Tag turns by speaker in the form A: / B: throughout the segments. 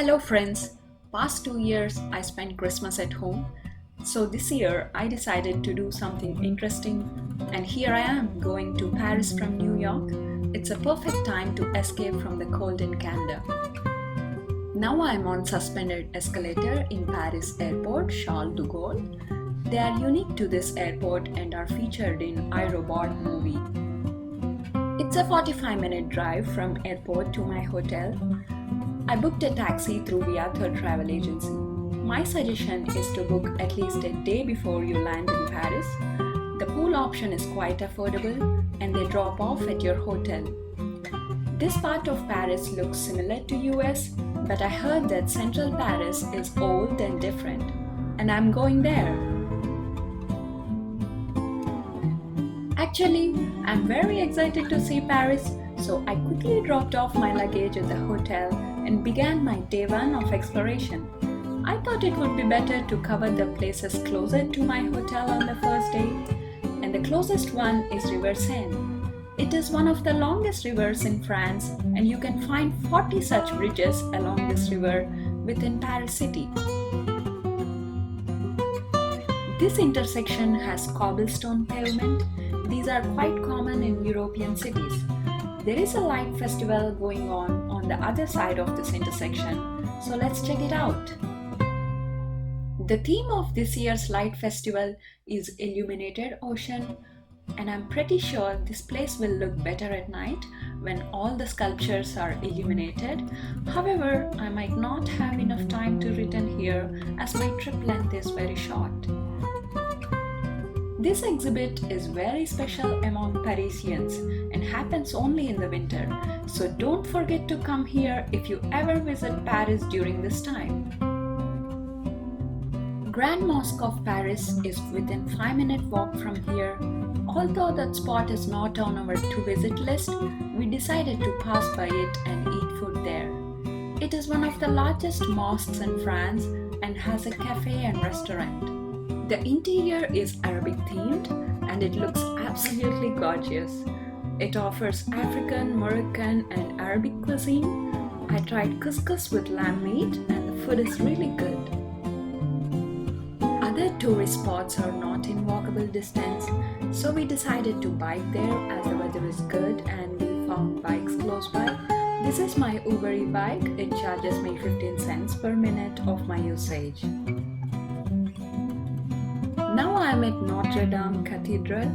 A: Hello friends, past 2 years I spent Christmas at home. So this year I decided to do something interesting and here I am going to Paris from New York. It's a perfect time to escape from the cold in Canada. Now I am on suspended escalator in Paris airport Charles de Gaulle. They are unique to this airport and are featured in iRobot movie. It's a 45-minute drive from airport to my hotel. I booked a taxi through Viator travel agency. My suggestion is to book at least a day before you land in Paris. The pool option is quite affordable and they drop off at your hotel. This part of Paris looks similar to US, but I heard that central Paris is old and different, and I'm going there. Actually, I'm very excited to see Paris, so I quickly dropped off my luggage at the hotel and began my day one of exploration. I thought it would be better to cover the places closer to my hotel on the first day, and the closest one is River Seine. It is one of the longest rivers in France, and you can find 40 such bridges along this river within Paris city. This intersection has cobblestone pavement. These are quite common in European cities. There is a light festival going on the other side of this intersection, so let's check it out. The theme of this year's light festival is Illuminated Ocean, and I'm pretty sure this place will look better at night when all the sculptures are illuminated. However, I might not have enough time to return here as my trip length is very short. This exhibit is very special among Parisians and happens only in the winter, so don't forget to come here if you ever visit Paris during this time. Grand Mosque of Paris is within 5-minute walk from here. Although that spot is not on our to-visit list, we decided to pass by it and eat food there. It is one of the largest mosques in France and has a cafe and restaurant. The interior is Arabic themed and it looks absolutely gorgeous. It offers African, Moroccan and Arabic cuisine. I tried couscous with lamb meat and the food is really good. Other tourist spots are not in walkable distance, so we decided to bike there as the weather is good and we found bikes close by. This is my Uber e-bike. It charges me 15 cents per minute of my usage. Now I am at Notre Dame Cathedral.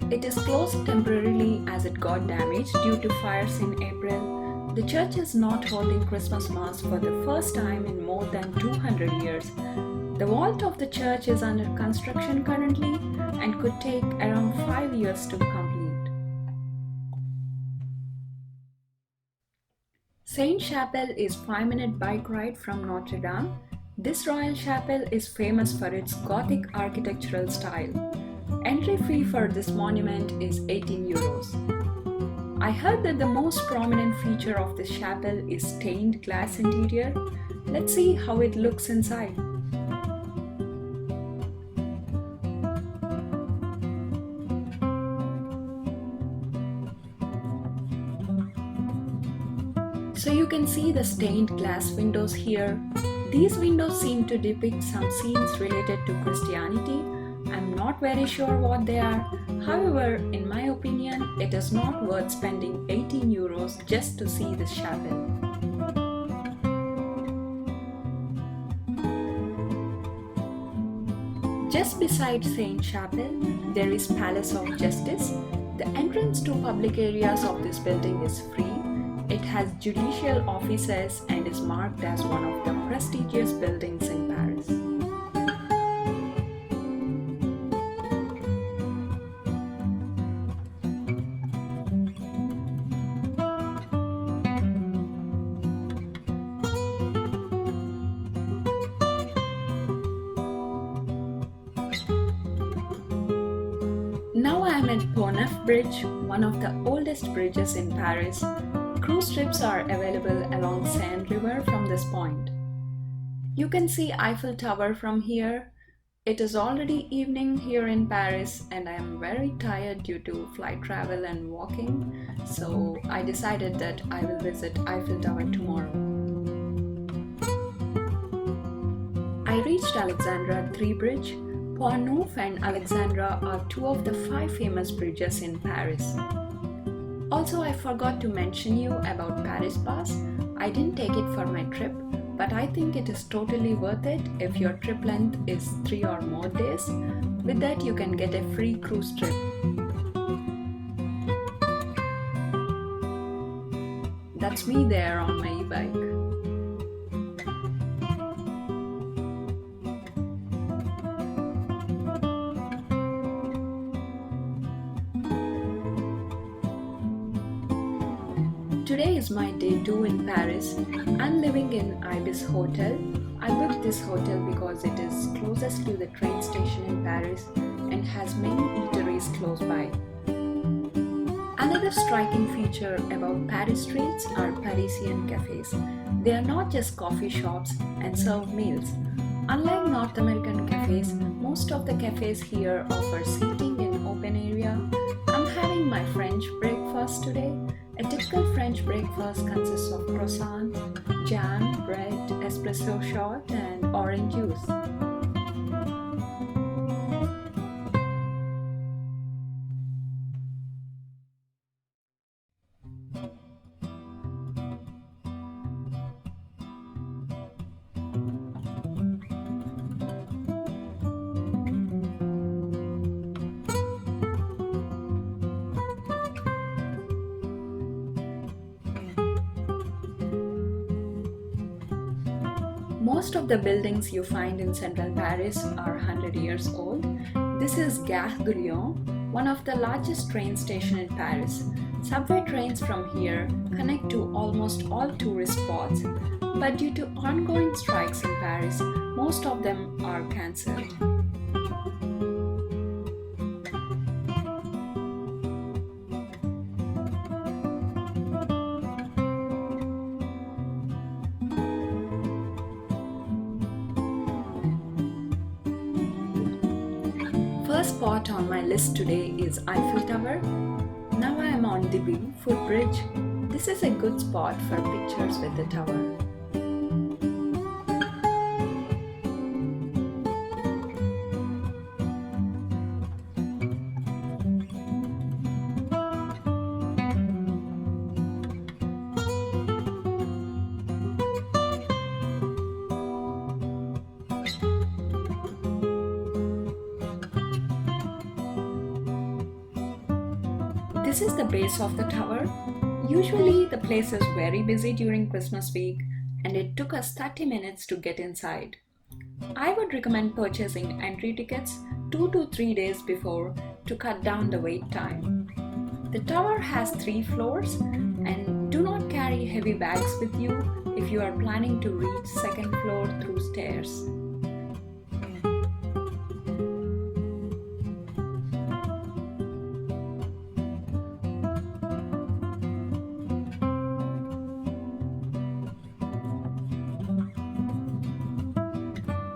A: It is closed temporarily as it got damaged due to fires in April. The church is not holding Christmas Mass for the first time in more than 200 years. The vault of the church is under construction currently and could take around 5 years to complete. Saint Chapel is 5-minute bike ride from Notre Dame. This royal chapel is famous for its Gothic architectural style. Entry fee for this monument is 18 euros. I heard that the most prominent feature of this chapel is stained glass interior. Let's see how it looks inside. So you can see the stained glass windows here. These windows seem to depict some scenes related to Christianity. I'm not very sure what they are. However, in my opinion, it is not worth spending 18 euros just to see this chapel. Just beside Saint Chapel, there is Palace of Justice. The entrance to public areas of this building is free. It has judicial offices and is marked as one of the prestigious buildings in Paris. Now I am at Pont Neuf Bridge, one of the oldest bridges in Paris. Cruise trips are available along Seine River from this point. You can see Eiffel Tower from here. It is already evening here in Paris and I am very tired due to flight travel and walking, so I decided that I will visit Eiffel Tower tomorrow. reached Alexandra Three Bridge. Pont Neuf and Alexandra are two of the five famous bridges in Paris. Also, I forgot to mention you about Paris Pass. I didn't take it for my trip, but I think it is totally worth it if your trip length is 3 or more days. With that, you can get a free cruise trip. That's me there on my e-bike. Today is my day 2 in Paris. I'm living in Ibis Hotel. I booked this hotel because it is closest to the train station in Paris and has many eateries close by. Another striking feature about Paris streets are Parisian cafes. They are not just coffee shops and serve meals. Unlike North American cafes, most of the cafes here offer seating in open area. I'm having my French breakfast today. A typical French breakfast consists of croissant, jam, bread, espresso shot, and orange juice. Most of the buildings you find in central Paris are 100 years old. This is Gare de Lyon, one of the largest train stations in Paris. Subway trains from here connect to almost all tourist spots, but due to ongoing strikes in Paris, most of them are cancelled. First spot on my list today is Eiffel Tower. Now I am on the beautiful bridge. This is a good spot for pictures with the tower. This is the base of the tower. Usually the place is very busy during Christmas week and it took us 30 minutes to get inside. I would recommend purchasing entry tickets 2 to 3 days before to cut down the wait time. The tower has 3 floors and do not carry heavy bags with you if you are planning to reach second floor through stairs.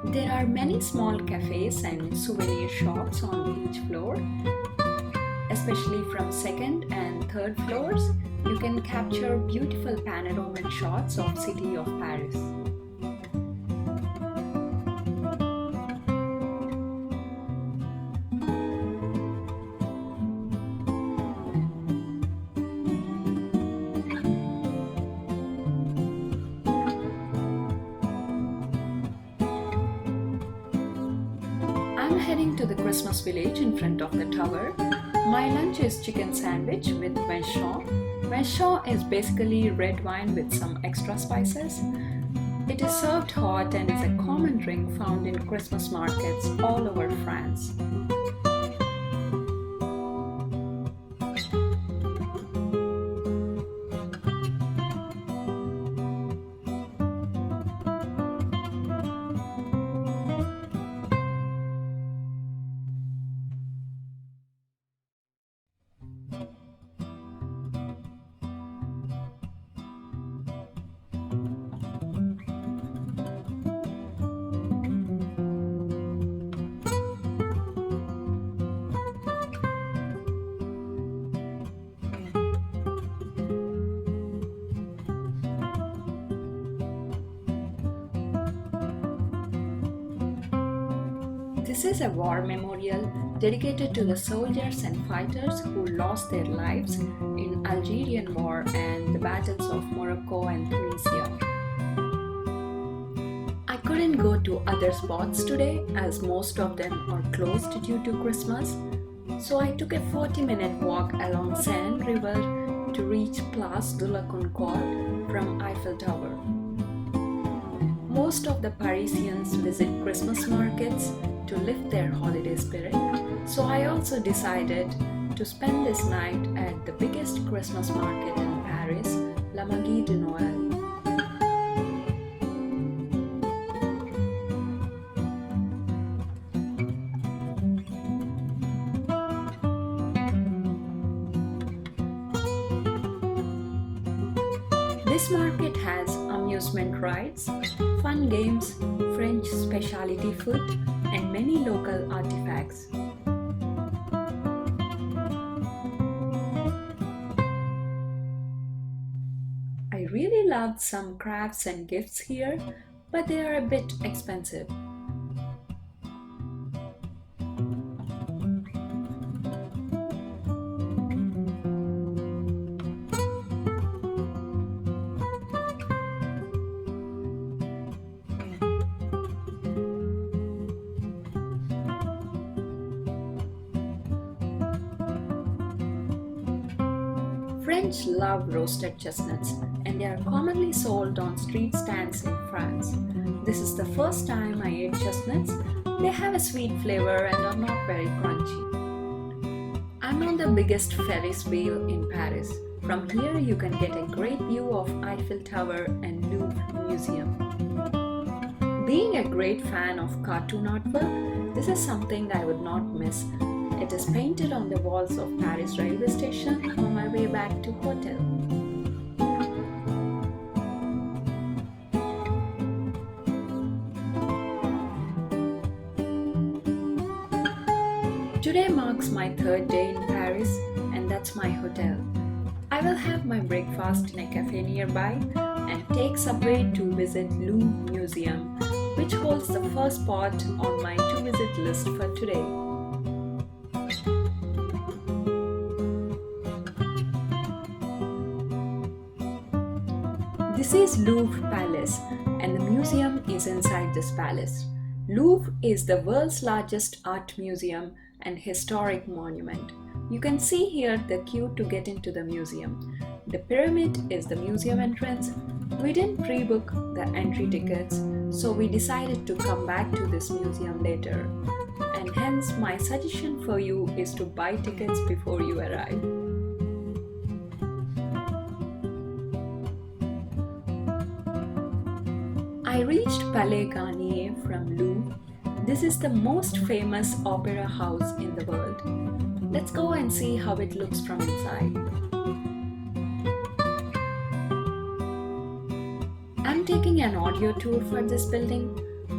A: There are many small cafes and souvenir shops on each floor. Especially from second and third floors, you can capture beautiful panoramic shots of city of Paris. I'm heading to the Christmas village in front of the tower. My lunch is chicken sandwich with vin chaud. Vin chaud is basically red wine with some extra spices. It is served hot and is a common drink found in Christmas markets all over France. This is a war memorial dedicated to the soldiers and fighters who lost their lives in Algerian War and the battles of Morocco and Tunisia. I couldn't go to other spots today as most of them are closed due to Christmas, so I took a 40-minute walk along Seine River to reach Place de la Concorde from Eiffel Tower. Most of the Parisians visit Christmas markets to lift their holiday spirit, so I also decided to spend this night at the biggest Christmas market in Paris, La Magie de Noël. This market has amusement rides, fun games, French specialty food, and many local artifacts. I really loved some crafts and gifts here, but they are a bit expensive. French love roasted chestnuts, and they are commonly sold on street stands in France. This is the first time I ate chestnuts. They have a sweet flavor and are not very crunchy. I'm on the biggest Ferris wheel in Paris. From here you can get a great view of Eiffel Tower and Louvre Museum. Being a great fan of cartoon artwork, this is something I would not miss. It is painted on the walls of Paris railway station on my way back to hotel. Today marks my third day in Paris, and that's my hotel. I will have my breakfast in a cafe nearby and take subway to visit Louvre Museum, which holds the first spot on my to-visit list for today. This is Louvre Palace, and the museum is inside this palace. Louvre is the world's largest art museum and historic monument. You can see here the queue to get into the museum. The pyramid is the museum entrance. We didn't pre-book the entry tickets, so we decided to come back to this museum later. And hence my suggestion for you is to buy tickets before you arrive. I reached Palais Garnier from Louvre. This is the most famous opera house in the world. Let's go and see how it looks from inside. I'm taking an audio tour for this building.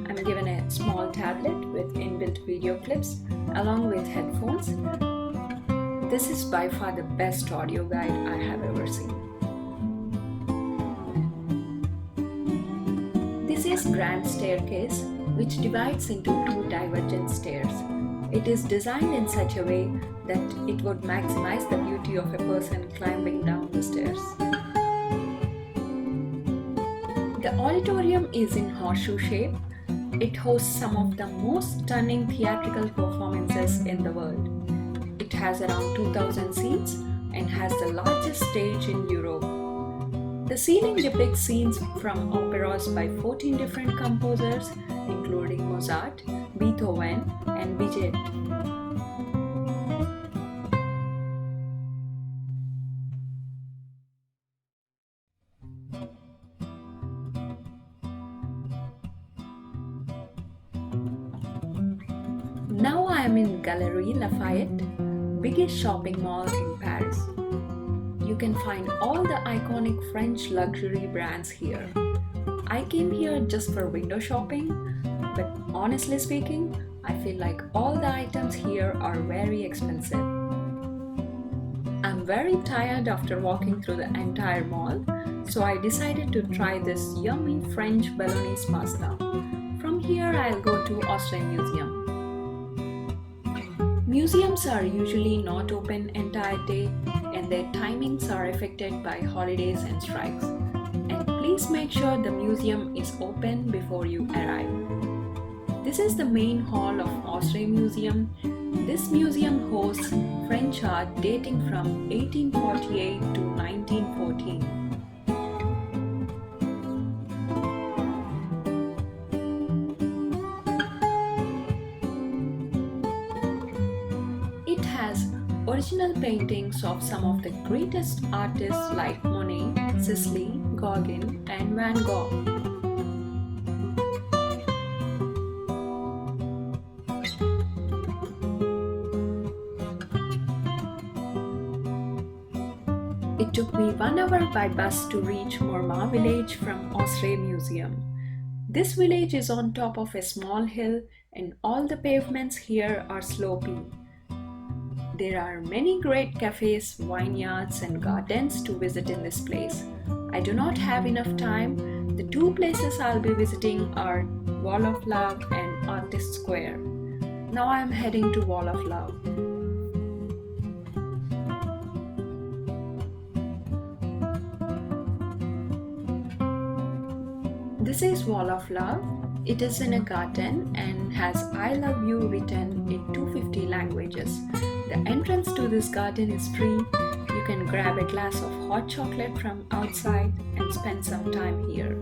A: I'm given a small tablet with inbuilt video clips along with headphones. This is by far the best audio guide I have ever seen. This is Grand Staircase, which divides into two divergent stairs. It is designed in such a way that it would maximize the beauty of a person climbing down the stairs. The auditorium is in horseshoe shape. It hosts some of the most stunning theatrical performances in the world. It has around 2,000 seats and has the largest stage in Europe. The ceiling depicts scenes from operas by 14 different composers, including Mozart, Beethoven, and Bizet. Now I am in Galeries Lafayette, biggest shopping mall in Paris. You can find all the iconic French luxury brands here. I came here just for window shopping, but honestly speaking, I feel like all the items here are very expensive. I'm very tired after walking through the entire mall, so I decided to try this yummy French bolognese pasta. From here I'll go to Austrian Museum. Museums are usually not open entire day and their timings are affected by holidays and strikes. And please make sure the museum is open before you arrive. This is the main hall of Orsay Museum. This museum hosts French art dating from 1848 to 1914. It has original paintings of some of the greatest artists like Monet, Sisley, Gauguin, and Van Gogh. It took me 1 hour by bus to reach Montmartre village from Orsay Museum. This village is on top of a small hill and all the pavements here are slopey. There are many great cafes, vineyards and gardens to visit in this place. I do not have enough time. The two places I'll be visiting are Wall of Love and Artist Square. Now I am heading to Wall of Love. This is Wall of Love. It is in a garden and has I love you written in 250 languages. The entrance to this garden is free. You can grab a glass of hot chocolate from outside and spend some time here.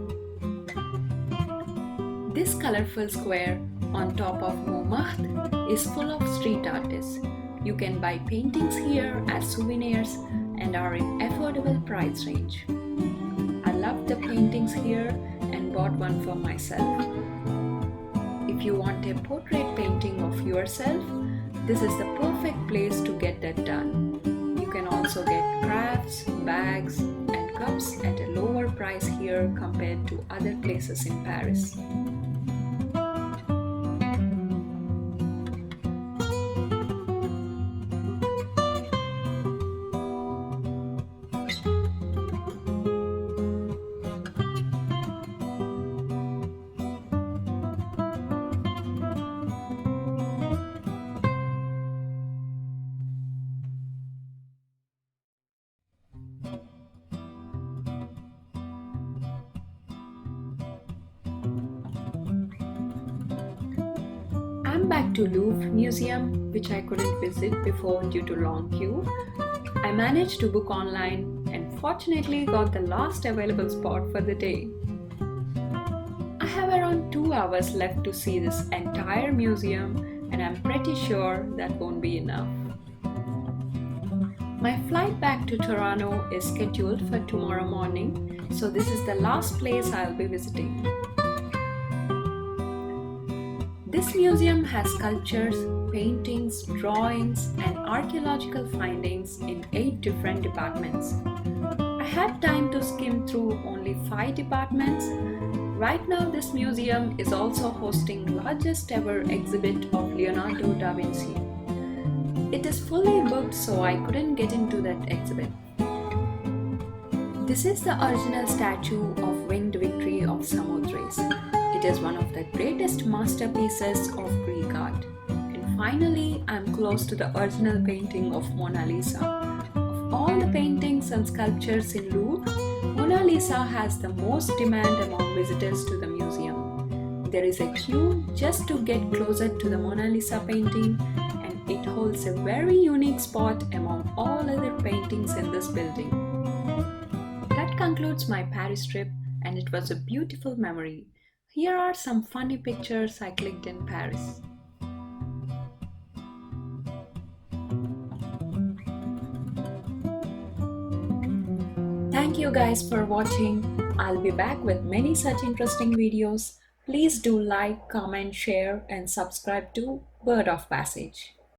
A: This colorful square on top of Montmartre is full of street artists. You can buy paintings here as souvenirs and are in affordable price range. I love the paintings here and bought one for myself. If you want a portrait painting of yourself, this is the perfect place to get that done. You can also get crafts, bags, and cups at a lower price here compared to other places in Paris. I'm back to Louvre Museum, which I couldn't visit before due to long queue. I managed to book online and fortunately got the last available spot for the day. I have around 2 hours left to see this entire museum and I'm pretty sure that won't be enough. My flight back to Toronto is scheduled for tomorrow morning, so this is the last place I'll be visiting. This museum has sculptures, paintings, drawings, and archaeological findings in 8 different departments. I had time to skim through only 5 departments. Right now, this museum is also hosting largest ever exhibit of Leonardo da Vinci. It is fully booked, so I couldn't get into that exhibit. This is the original statue of Winged Victory of Samothrace. It is one of the greatest masterpieces of Greek art. And finally, I'm close to the original painting of Mona Lisa. Of all the paintings and sculptures in Louvre, Mona Lisa has the most demand among visitors to the museum. There is a queue just to get closer to the Mona Lisa painting, and it holds a very unique spot among all other paintings in this building. That concludes my Paris trip, and it was a beautiful memory. Here are some funny pictures I clicked in Paris. Thank you guys for watching. I'll be back with many such interesting videos. Please do like, comment, share and subscribe to Word of Passage.